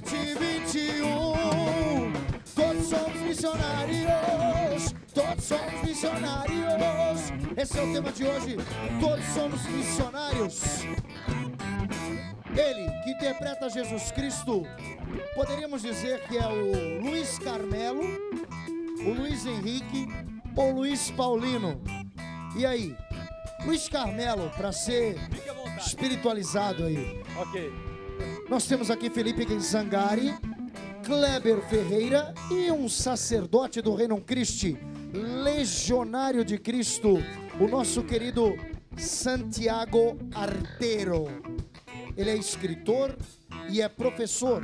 2021, todos somos missionários, todos somos missionários. Esse é o tema de hoje, todos somos missionários. Ele que interpreta Jesus Cristo, poderíamos dizer que é o Luiz Carmelo, o Luiz Henrique ou Luiz Paulino. E aí, Luiz Carmelo, para ser espiritualizado aí. Ok. Nós temos aqui Felipe Zangari, Kleber Ferreira e um sacerdote do Reino Christi, legionário de Cristo, o nosso querido Santiago Arteiro. Ele é escritor e é professor.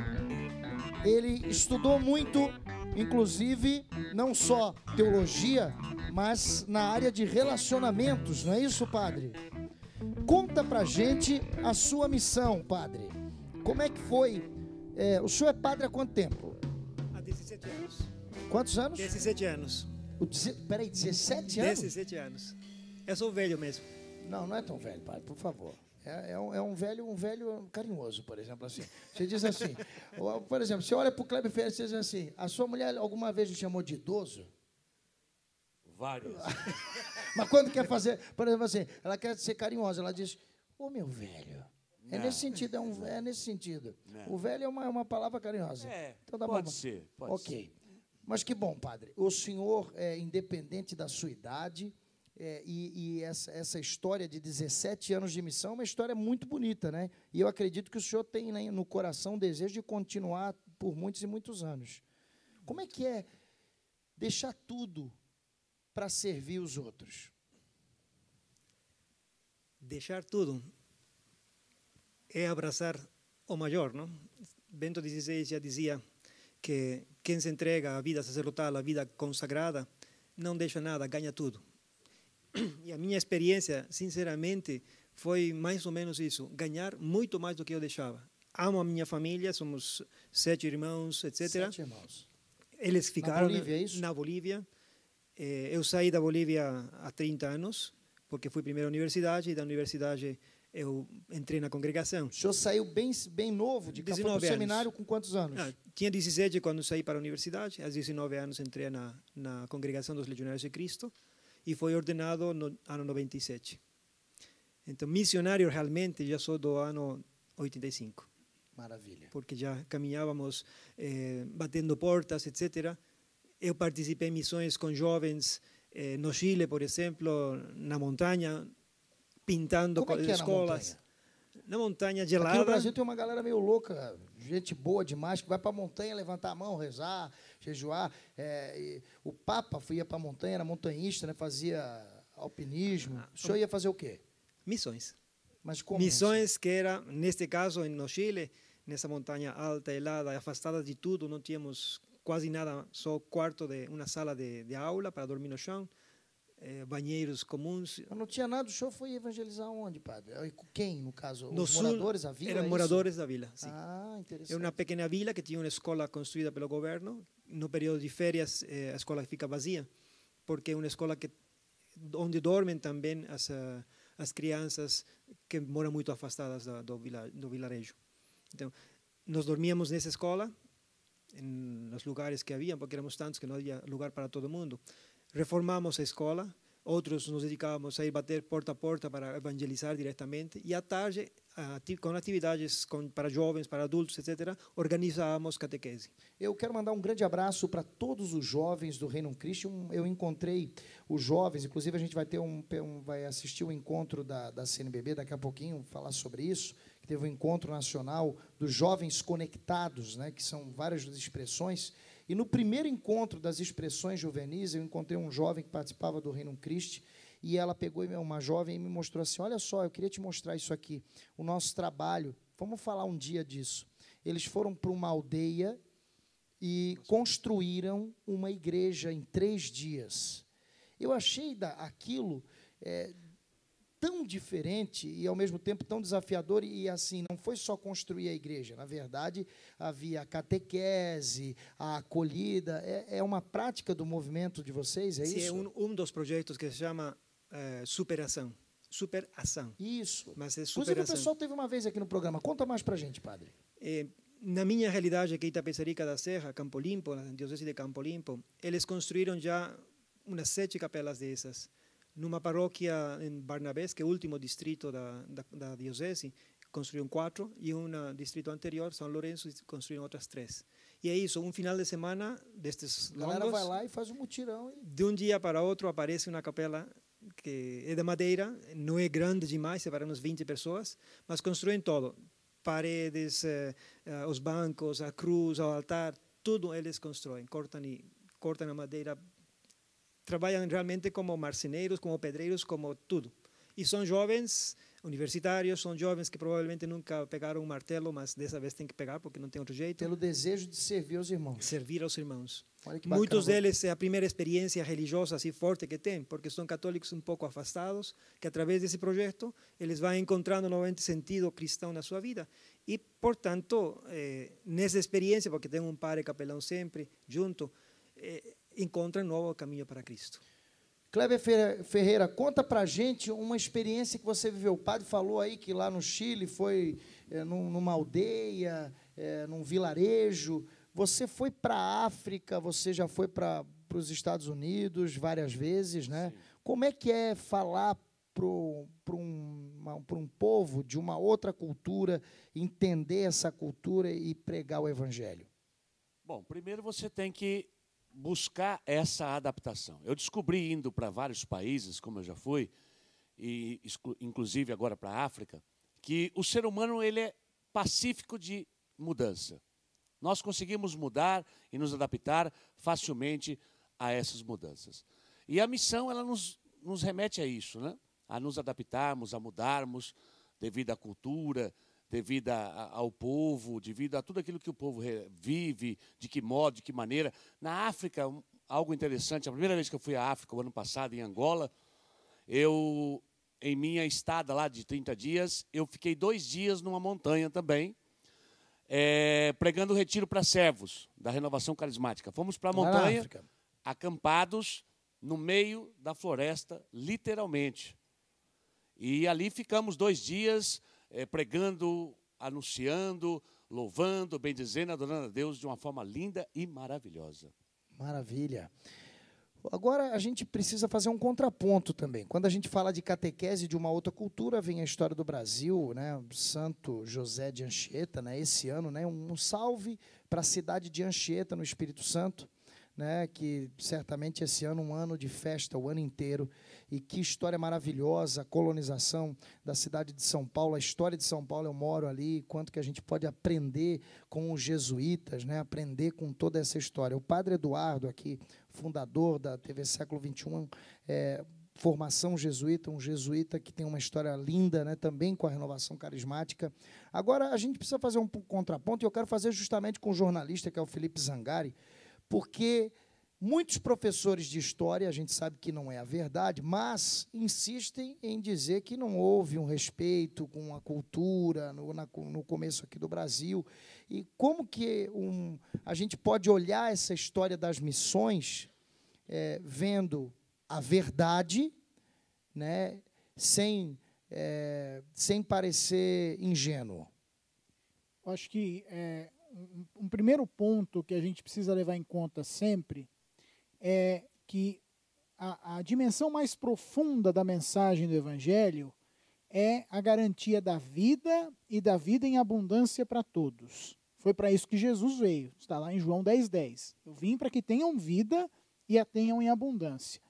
Ele estudou muito, inclusive, não só teologia, mas na área de relacionamentos, não é isso, padre? Conta pra gente a sua missão, padre. Como é que foi? O senhor é padre há quanto tempo? Há 17 anos. Quantos anos? 17 anos. Peraí, 17 anos? 17 anos. Eu sou velho mesmo. Não, não é tão velho, padre, por favor. É um velho carinhoso, por exemplo, assim. Você diz assim, por exemplo, você olha para o Kleber Ferreira e diz assim, a sua mulher alguma vez lhe chamou de idoso? Vários. Mas quando quer fazer, por exemplo assim, ela quer ser carinhosa, ela diz, ô meu velho. É nesse sentido, é nesse sentido. Não. O velho é uma palavra carinhosa. Então tá pode bom. Ser, pode ok. Ser. Mas que bom, padre. O senhor é independente da sua idade, e essa história de 17 anos de missão é uma história muito bonita, né? E eu acredito que o senhor tem, né, no coração o desejo de continuar por muitos e muitos anos. Como é que é deixar tudo para servir os outros? Deixar tudo é abraçar o maior, não? Bento XVI já dizia que quem se entrega à vida sacerdotal, à vida consagrada, não deixa nada, ganha tudo. E a minha experiência, sinceramente, foi mais ou menos isso, ganhar muito mais do que eu deixava. Amo a minha família, somos 7 irmãos, etc. 7 irmãos. Eles ficaram na Bolívia, é isso? Na Bolívia. Eu saí da Bolívia há 30 anos, porque fui primeiro à universidade, e da universidade eu entrei na congregação. O senhor saiu bem novo, de cá, foi para o seminário com quantos anos? Tinha 17 quando saí para a universidade, aos 19 anos entrei na congregação dos Legionários de Cristo, e foi ordenado no ano 97. Então, missionário realmente já sou do ano 85. Maravilha. Porque já caminhávamos batendo portas, etc. Eu participei em missões com jovens no Chile, por exemplo, na montanha, pintando escolas. Na montanha gelada. Aqui no Brasil tem uma galera meio louca, gente boa demais, que vai para a montanha levantar a mão, rezar, jejuar. O Papa ia para a montanha, era montanhista, né, fazia alpinismo. O senhor ia fazer o quê? Missões. Mas como? Missões que era, neste caso, no Chile, nessa montanha alta, helada, afastada de tudo, não tínhamos quase nada, só quarto de uma sala de aula para dormir no chão. Banheiros comuns. Mas não tinha nada, o senhor foi evangelizar onde, padre? Quem, no caso? No os moradores da vila? Eram moradores da vila, sim. Ah, interessante. É uma pequena vila que tinha uma escola construída pelo governo. No período de férias, a escola fica vazia, porque é uma escola onde dormem também as crianças que moram muito afastadas do vilarejo. Então, nós dormíamos nessa escola, nos lugares que havia, porque éramos tantos que não havia lugar para todo mundo. Reformamos a escola, outros nos dedicávamos a ir bater porta a porta para evangelizar diretamente, e à tarde, com atividades para jovens, para adultos, etc., organizávamos catequese. Eu quero mandar um grande abraço para todos os jovens do Reino Christi. Eu encontrei os jovens, inclusive a gente vai ter vai assistir o encontro da CNBB daqui a pouquinho, falar sobre isso, que teve um encontro nacional dos jovens conectados, né, que são várias expressões. E no primeiro encontro das expressões juvenis, eu encontrei um jovem que participava do Reino Christi, e ela pegou uma jovem e me mostrou assim, olha só, eu queria te mostrar isso aqui, o nosso trabalho, vamos falar um dia disso. Eles foram para uma aldeia e construíram uma igreja em 3 dias. Eu achei aquilo tão diferente e, ao mesmo tempo, tão desafiador. E, assim, não foi só construir a igreja. Na verdade, havia a catequese, a acolhida. É uma prática do movimento de vocês, é Sim, isso? É um dos projetos que se chama Superação. Superação. Isso. Mas é Inclusive, superação. o pessoal teve uma vez aqui no programa. Conta mais para a gente, padre. na minha realidade aqui em Itapecerica da Serra, Campo Limpo, na diocese de Campo Limpo, eles construíram já umas 7 capelas dessas. Numa paróquia em Barnabés, que é o último distrito da diocese, construíram 4, e um distrito anterior, São Lourenço, construíram outras 3. E é isso, um final de semana destes longos... A galera vai lá e faz um mutirão. De um dia para outro aparece uma capela que é de madeira, não é grande demais, para uns 20 pessoas, mas construem todo. Paredes, os bancos, a cruz, o altar, tudo eles constroem, cortam a madeira, trabalham realmente como marceneiros, como pedreiros, como tudo. E são jovens universitários, são jovens que provavelmente nunca pegaram um martelo, mas dessa vez tem que pegar porque não tem outro jeito. Pelo desejo de servir aos irmãos. Servir aos irmãos. Muitos deles é a primeira experiência religiosa assim forte que tem, porque são católicos um pouco afastados, que através desse projeto eles vão encontrando novamente sentido cristão na sua vida. E, portanto, nessa experiência, porque tem um padre capelão sempre junto, encontram um novo caminho para Cristo. Kleber Ferreira, conta pra gente uma experiência que você viveu. O padre falou aí que lá no Chile foi numa aldeia, num vilarejo. Você foi para a África, você já foi para os Estados Unidos várias vezes, né? Sim. Como é que é falar para um povo de uma outra cultura, entender essa cultura e pregar o Evangelho? Bom, primeiro você tem que buscar essa adaptação. Eu descobri, indo para vários países, como eu já fui, e inclusive agora para a África, que o ser humano ele é pacífico de mudança. Nós conseguimos mudar e nos adaptar facilmente a essas mudanças. E a missão ela nos remete a isso, né? A nos adaptarmos, a mudarmos devido à cultura, devido ao povo, devido a tudo aquilo que o povo vive, de que modo, de que maneira. Na África, algo interessante, a primeira vez que eu fui à África, o ano passado, em Angola, em minha estada lá de 30 dias, eu fiquei 2 dias numa montanha também, pregando o retiro para servos da Renovação Carismática. Fomos para a montanha, acampados no meio da floresta, literalmente. E ali ficamos 2 dias pregando, anunciando, louvando, bendizendo, adorando a Deus de uma forma linda e maravilhosa. Maravilha. Agora, a gente precisa fazer um contraponto também. Quando a gente fala de catequese de uma outra cultura, vem a história do Brasil, né? Santo José de Anchieta, né? Esse ano, né? Um salve para a cidade de Anchieta, no Espírito Santo, né? Que certamente esse ano um ano de festa, o ano inteiro. E que história maravilhosa, a colonização da cidade de São Paulo, a história de São Paulo, eu moro ali, quanto que a gente pode aprender com os jesuítas, né? Aprender com toda essa história. O padre Eduardo aqui, fundador da TV Século XXI, formação jesuíta, um jesuíta que tem uma história linda, né? Também com a renovação carismática. Agora, a gente precisa fazer um contraponto, e eu quero fazer justamente com o jornalista, que é o Felipe Zangari, porque muitos professores de história, a gente sabe que não é a verdade, mas insistem em dizer que não houve um respeito com a cultura no começo aqui do Brasil. E como que a gente pode olhar essa história das missões vendo a verdade, né, sem parecer ingênuo? Eu acho que um primeiro ponto que a gente precisa levar em conta sempre é que a dimensão mais profunda da mensagem do Evangelho é a garantia da vida e da vida em abundância para todos. Foi para isso que Jesus veio, está lá em João 10:10. Eu vim para que tenham vida e a tenham em abundância.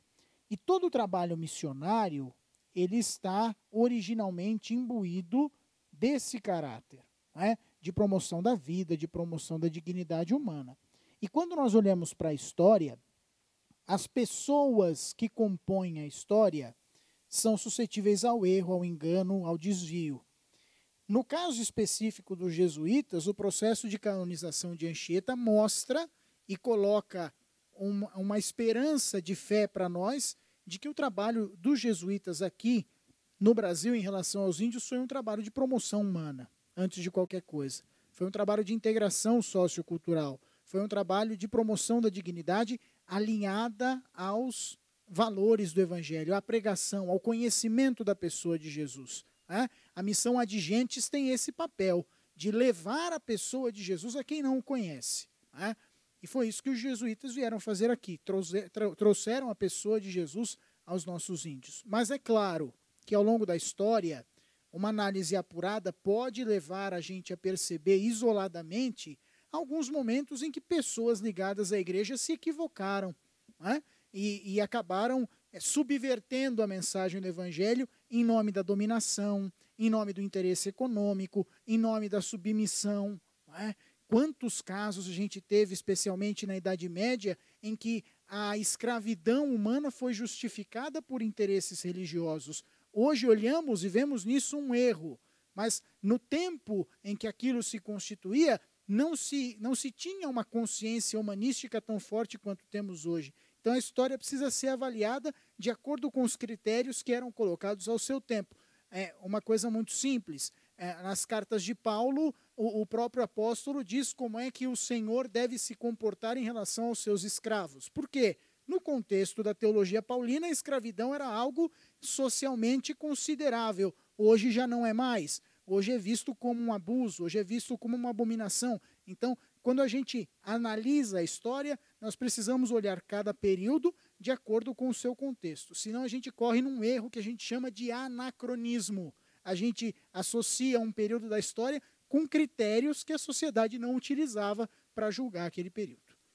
E todo o trabalho missionário, ele está originalmente imbuído desse caráter, né? De promoção da vida, de promoção da dignidade humana. E quando nós olhamos para a história, as pessoas que compõem a história são suscetíveis ao erro, ao engano, ao desvio. No caso específico dos jesuítas, o processo de canonização de Anchieta mostra e coloca uma esperança de fé para nós de que o trabalho dos jesuítas aqui no Brasil em relação aos índios foi um trabalho de promoção humana, antes de qualquer coisa. Foi um trabalho de integração sociocultural, foi um trabalho de promoção da dignidade alinhada aos valores do Evangelho, à pregação, ao conhecimento da pessoa de Jesus. A missão Adigentes tem esse papel, de levar a pessoa de Jesus a quem não o conhece. Né? E foi isso que os jesuítas vieram fazer aqui, trouxeram a pessoa de Jesus aos nossos índios. Mas é claro que ao longo da história, uma análise apurada pode levar a gente a perceber isoladamente alguns momentos em que pessoas ligadas à igreja se equivocaram, né? E acabaram subvertendo a mensagem do evangelho em nome da dominação, em nome do interesse econômico, em nome da submissão. Né? Quantos casos a gente teve, especialmente na Idade Média, em que a escravidão humana foi justificada por interesses religiosos. Hoje olhamos e vemos nisso um erro, mas no tempo em que aquilo se constituía, não se tinha uma consciência humanística tão forte quanto temos hoje. Então a história precisa ser avaliada de acordo com os critérios que eram colocados ao seu tempo. É uma coisa muito simples. Nas cartas de Paulo, o próprio apóstolo diz como é que o Senhor deve se comportar em relação aos seus escravos. Por quê? No contexto da teologia paulina, a escravidão era algo socialmente considerável. Hoje já não é mais. Hoje é visto como um abuso, hoje é visto como uma abominação. Então, quando a gente analisa a história, nós precisamos olhar cada período de acordo com o seu contexto. Senão a gente corre num erro que a gente chama de anacronismo. A gente associa um período da história com critérios que a sociedade não utilizava para julgar aquele período.